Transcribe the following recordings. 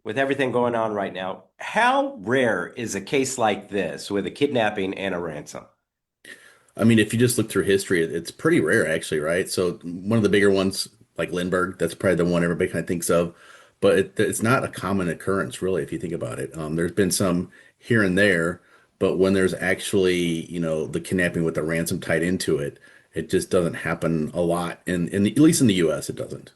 with everything going on right now, how rare is a case like this with a kidnapping and a ransom? I mean, if you just look through history, it's pretty rare actually, right? So one of the bigger ones, like Lindbergh, that's probably the one everybody kind of thinks of, but it's not a common occurrence really, if you think about it. There's been some here and there, but when there's actually, the kidnapping with the ransom tied into it, it just doesn't happen a lot. At least in the U.S., it doesn't.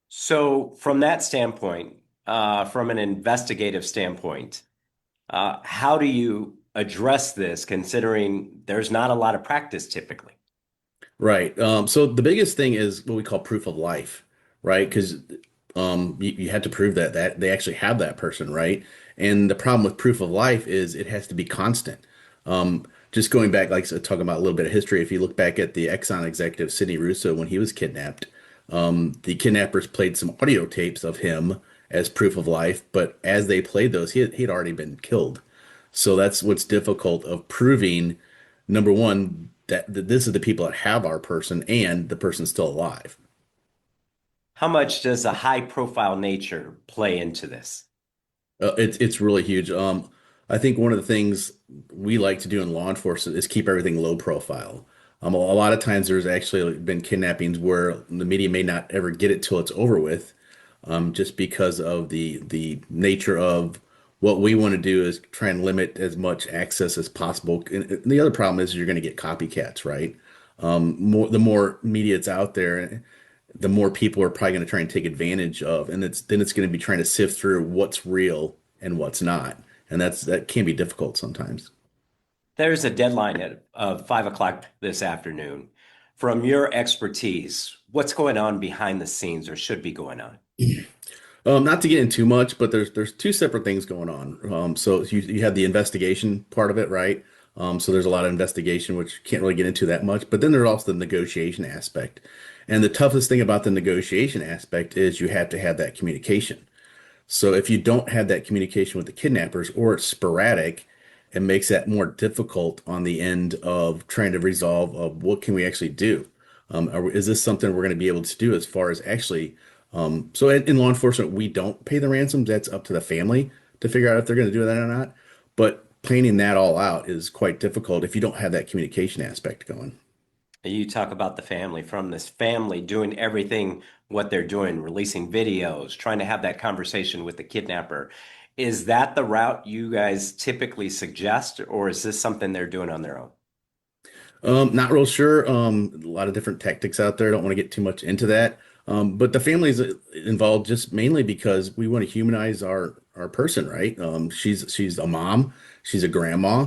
So, from that standpoint, from an investigative standpoint, how do you address this considering there's not a lot of practice typically? Right. So the biggest thing is what we call proof of life, right? Because you have to prove that they actually have that person, right? And the problem with proof of life is it has to be constant. Just going back, like so talking about a little bit of history, if you look back at the Exxon executive Sidney Russo when he was kidnapped, the kidnappers played some audio tapes of him as proof of life, but as they played those, he'd already been killed. So that's what's difficult of proving, number one, that this is the people that have our person and the person's still alive. How much does a high profile nature play into this? It's really huge. I think one of the things we like to do in law enforcement is keep everything low profile. A lot of times there's actually been kidnappings where the media may not ever get it till it's over with, just because of the nature of what we want to do is try and limit as much access as possible. And the other problem is you're going to get copycats, right? The more media it's out there, the more people are probably going to try and take advantage of, and it's going to be trying to sift through what's real and what's not, and that can be difficult sometimes. There's a deadline at 5 o'clock this afternoon. From your expertise, what's going on behind the scenes or should be going on? Not to get in too much, but there's two separate things going on. So you have the investigation part of it, right? So there's a lot of investigation, which can't really get into that much. But then there's also the negotiation aspect. And the toughest thing about the negotiation aspect is you have to have that communication. So if you don't have that communication with the kidnappers or it's sporadic, it makes that more difficult on the end of trying to resolve what can we actually do? Is this something we're going to be able to do as far as actually? So in law enforcement, we don't pay the ransoms. That's up to the family to figure out if they're going to do that or not. But planning that all out is quite difficult if you don't have that communication aspect going. You talk about the family, from this family doing everything what they're doing, releasing videos, trying to have that conversation with the kidnapper. Is that the route you guys typically suggest, or is this something they're doing on their own? Not real sure. A lot of different tactics out there. Don't want to get too much into that. But the family's involved just mainly because we want to humanize our person, right? She's a mom, she's a grandma,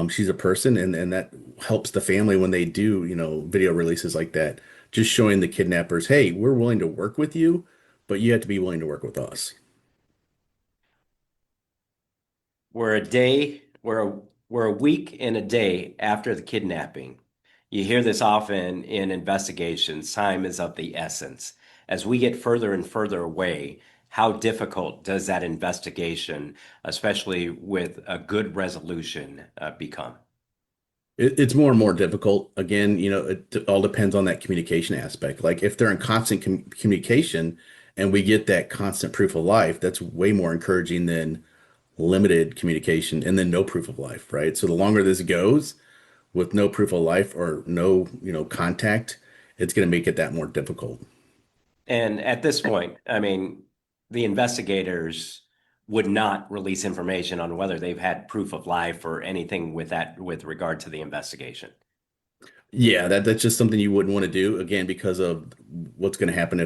she's a person, and that helps the family when they do, video releases like that. Just showing the kidnappers, hey, we're willing to work with you, but you have to be willing to work with us. We're a day, we're a week and a day after the kidnapping. You hear this often in investigations. Time is of the essence. As we get further and further away, how difficult does that investigation, especially with a good resolution, become? It's more and more difficult. Again, it all depends on that communication aspect. Like if they're in constant communication and we get that constant proof of life, that's way more encouraging than limited communication and then no proof of life, right? So the longer this goes with no proof of life or no, contact, it's going to make it that more difficult. And at this point, I mean, the investigators would not release information on whether they've had proof of life or anything with that with regard to the investigation. Yeah, that's just something you wouldn't want to do again because of what's going to happen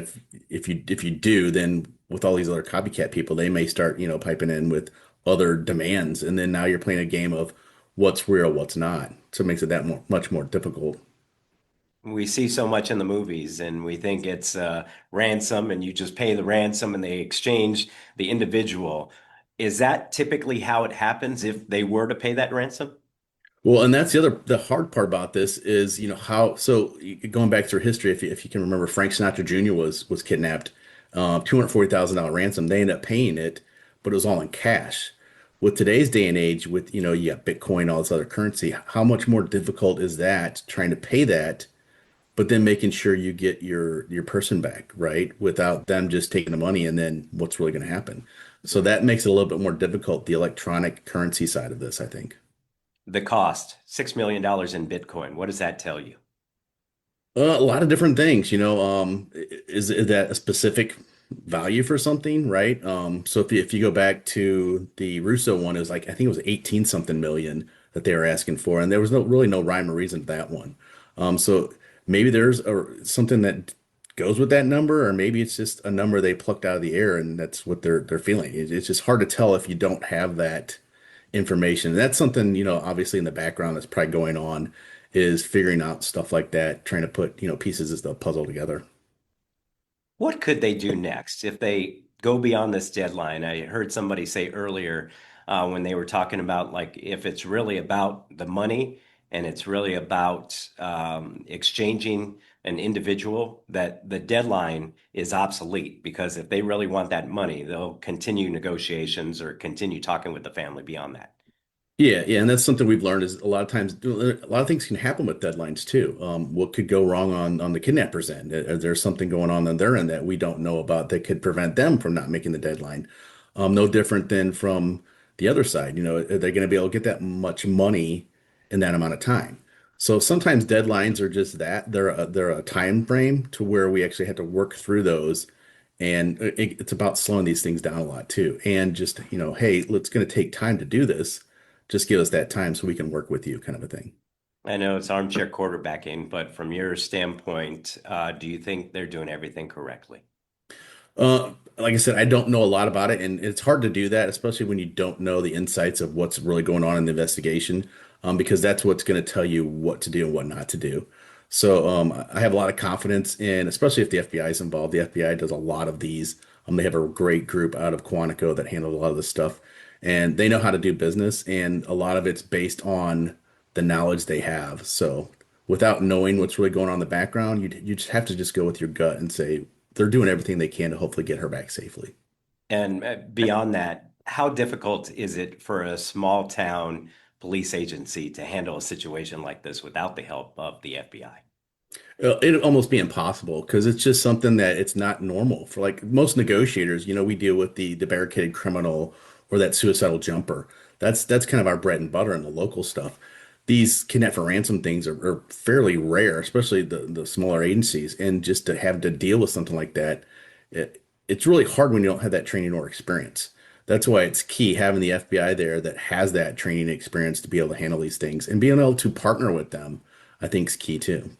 if you do, then with all these other copycat people, they may start, piping in with other demands, and then now you're playing a game of what's real, what's not. So it makes it that much more difficult. We see so much in the movies, and we think it's ransom, and you just pay the ransom, and they exchange the individual. Is that typically how it happens if they were to pay that ransom? Well, and that's the hard part about this is, how so going back through history, if you can remember, Frank Sinatra Jr. was kidnapped, $240,000 ransom. They ended up paying it, but it was all in cash. With today's day and age, with you got Bitcoin, all this other currency, how much more difficult is that trying to pay that but then making sure you get your person back, right? Without them just taking the money and then what's really going to happen. So that makes it a little bit more difficult, the electronic currency side of this, I think. The cost, $6 million in Bitcoin. What does that tell you? A lot of different things, is that a specific value for something, right? So if you go back to the Russo one, it was like I think it was 18 something million that they were asking for, and there was no rhyme or reason to that one. So maybe there's something that goes with that number, or maybe it's just a number they plucked out of the air, and that's what they're feeling. It's just hard to tell if you don't have that information. And that's something, obviously in the background that's probably going on is figuring out stuff like that, trying to put, pieces of the puzzle together. What could they do next if they go beyond this deadline? I heard somebody say earlier when they were talking about like if it's really about the money and it's really about exchanging an individual, that the deadline is obsolete because if they really want that money, they'll continue negotiations or continue talking with the family beyond that. Yeah, yeah, and that's something we've learned is a lot of times a lot of things can happen with deadlines too. What could go wrong on the kidnapper's end? Is there something going on their end that we don't know about that could prevent them from not making the deadline? No different than from the other side. Are they going to be able to get that much money in that amount of time? So sometimes deadlines are just that they're a time frame to where we actually have to work through those, and it's about slowing these things down a lot too, and just hey, it's going to take time to do this, just give us that time so we can work with you, kind of a thing. I know it's armchair quarterbacking, but from your standpoint, do you think they're doing everything correctly? Like I said, I don't know a lot about it, and it's hard to do that, especially when you don't know the insights of what's really going on in the investigation, because that's what's going to tell you what to do and what not to do. So I have a lot of confidence in, especially if the FBI is involved. The FBI does a lot of these. They have a great group out of Quantico that handles a lot of this stuff, and they know how to do business, and a lot of it's based on the knowledge they have. So without knowing what's really going on in the background, you just have to just go with your gut and say they're doing everything they can to hopefully get her back safely. And beyond that, how difficult is it for a small town police agency to handle a situation like this without the help of the FBI? It'd almost be impossible because it's just something that it's not normal for like most negotiators. We deal with the barricaded criminal or that suicidal jumper. That's kind of our bread and butter in the local stuff. These kidnap for ransom things are fairly rare, especially the smaller agencies. And just to have to deal with something like that, it's really hard when you don't have that training or experience. That's why it's key having the FBI there that has that training experience to be able to handle these things and being able to partner with them, I think is key too.